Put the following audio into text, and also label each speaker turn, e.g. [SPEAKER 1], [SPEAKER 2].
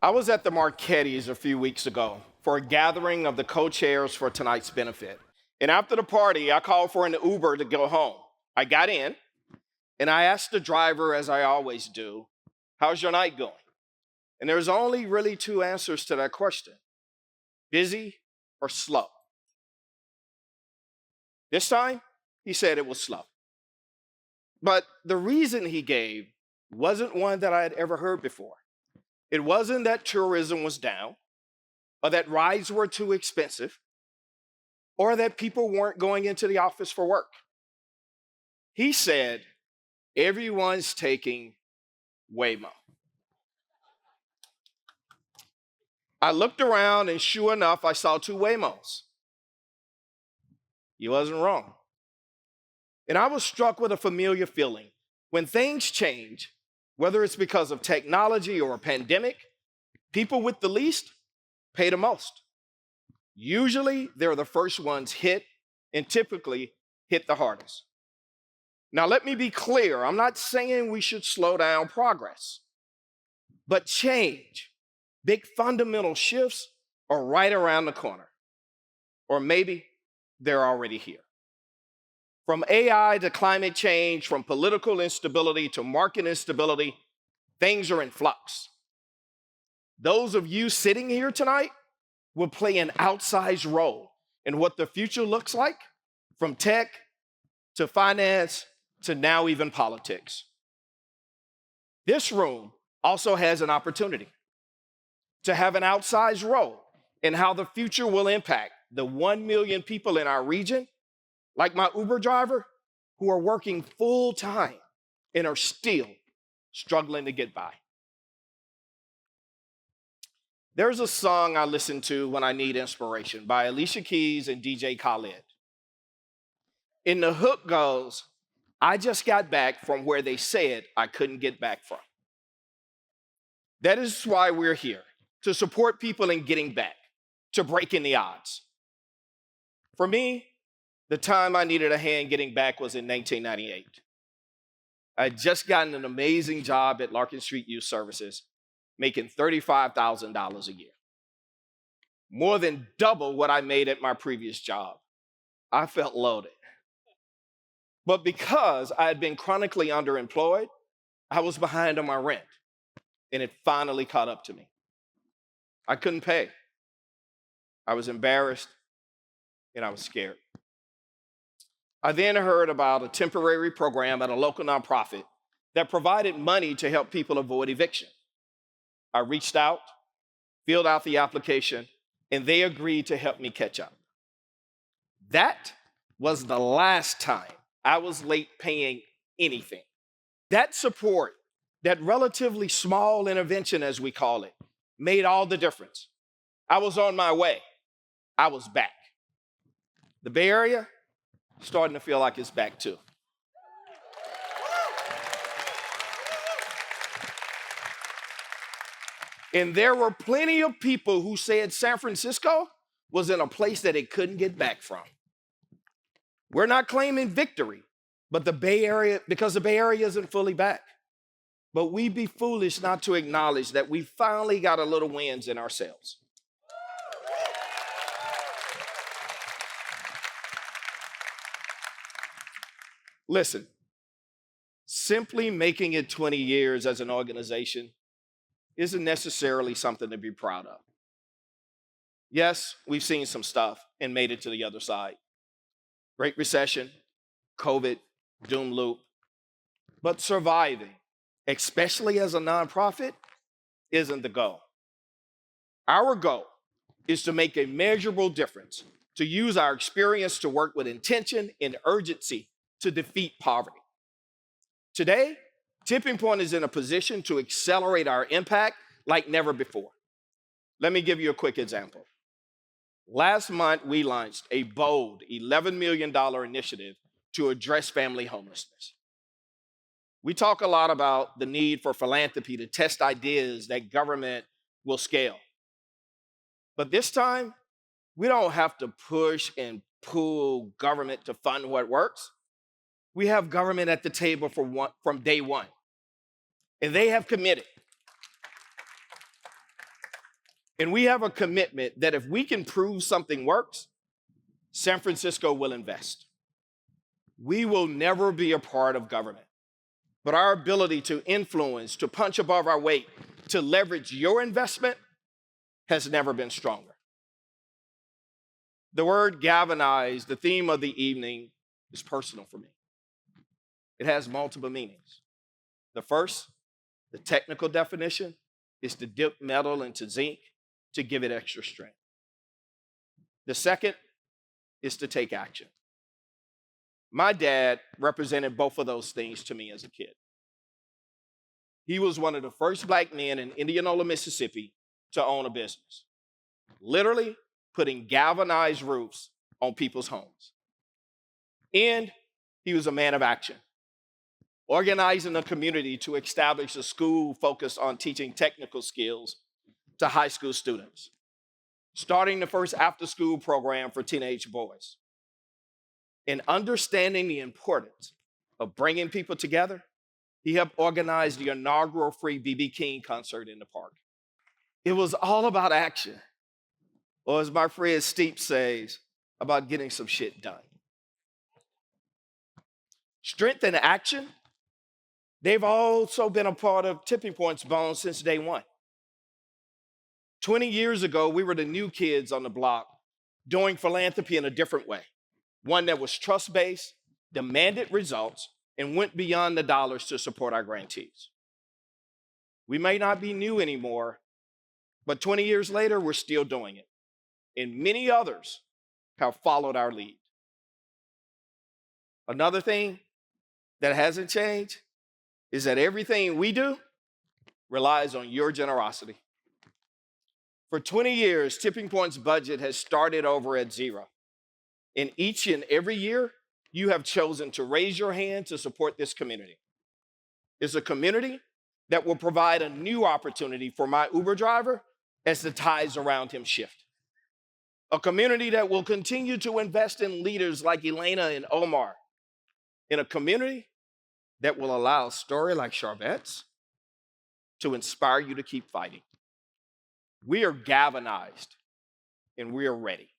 [SPEAKER 1] I was at the Marquette's a few weeks ago for a gathering of the co-chairs for tonight's benefit. And after the party, I called for an Uber to go home. I got in and I asked the driver, as I always do, how's your night going? And there's only really two answers to that question: busy or slow. This time, he said it was slow. But the reason he gave wasn't one that I had ever heard before. It wasn't that tourism was down, or that rides were too expensive, or that people weren't going into the office for work. He said, everyone's taking Waymo. I looked around and sure enough, I saw two Waymos. He wasn't wrong. And I was struck with a familiar feeling. When things change, whether it's because of technology or a pandemic, people with the least pay the most. Usually, they're the first ones hit and typically hit the hardest. Now, let me be clear. I'm not saying we should slow down progress, but change, big fundamental shifts are right around the corner, or maybe they're already here. From AI to climate change, from political instability to market instability, things are in flux. Those of you sitting here tonight will play an outsized role in what the future looks like, from tech to finance to now even politics. This room also has an opportunity to have an outsized role in how the future will impact the 1 million people in our region, like my Uber driver, who are working full time and are still struggling to get by. There's a song I listen to when I need inspiration by Alicia Keys and DJ Khaled. And the hook goes, I just got back from where they said I couldn't get back from. That is why we're here, to support people in getting back, to breaking the odds. For me, the time I needed a hand getting back was in 1998. I had just gotten an amazing job at Larkin Street Youth Services, making $35,000 a year, more than double what I made at my previous job. I felt loaded. But because I had been chronically underemployed, I was behind on my rent, and it finally caught up to me. I couldn't pay. I was embarrassed, and I was scared. I then heard about a temporary program at a local nonprofit that provided money to help people avoid eviction. I reached out, filled out the application, and they agreed to help me catch up. That was the last time I was late paying anything. That support, that relatively small intervention, as we call it, made all the difference. I was on my way. I was back. The Bay Area, starting to feel like it's back too. And there were plenty of people who said San Francisco was in a place that it couldn't get back from. We're not claiming victory, but because the Bay Area isn't fully back. But we'd be foolish not to acknowledge that we finally got a little wins in ourselves. Listen, simply making it 20 years as an organization isn't necessarily something to be proud of. Yes, we've seen some stuff and made it to the other side. Great Recession, COVID, doom loop. But surviving, especially as a nonprofit, isn't the goal. Our goal is to make a measurable difference, to use our experience to work with intention and urgency to defeat poverty. Today, Tipping Point is in a position to accelerate our impact like never before. Let me give you a quick example. Last month, we launched a bold $11 million initiative to address family homelessness. We talk a lot about the need for philanthropy to test ideas that government will scale. But this time, we don't have to push and pull government to fund what works. We have government at the table from day one. And they have committed And we have a commitment that if we can prove something works, San Francisco will invest. We will never be a part of government, but our ability to influence, to punch above our weight, to leverage your investment has never been stronger. The word galvanized, the theme of the evening, is personal for me. It has multiple meanings. The first, the technical definition, is to dip metal into zinc to give it extra strength. The second is to take action. My dad represented both of those things to me as a kid. He was one of the first black men in Indianola, Mississippi to own a business, literally putting galvanized roofs on people's homes. And he was a man of action, organizing a community to establish a school focused on teaching technical skills to high school students, starting the first after-school program for teenage boys. In understanding the importance of bringing people together, he helped organize the inaugural free B.B. King concert in the park. It was all about action, or as my friend Steep says, about getting some shit done. Strength and action, they've also been a part of Tipping Point's bones since day one. 20 years ago, we were the new kids on the block doing philanthropy in a different way, one that was trust-based, demanded results, and went beyond the dollars to support our grantees. We may not be new anymore, but 20 years later, we're still doing it. And many others have followed our lead. Another thing that hasn't changed is that everything we do relies on your generosity. For 20 years, Tipping Point's budget has started over at zero. And each and every year, you have chosen to raise your hand to support this community. It's a community that will provide a new opportunity for my Uber driver as the tides around him shift. A community that will continue to invest in leaders like Elena and Omar. In a community that will allow a story like Charvette's to inspire you to keep fighting. We are galvanized and we are ready.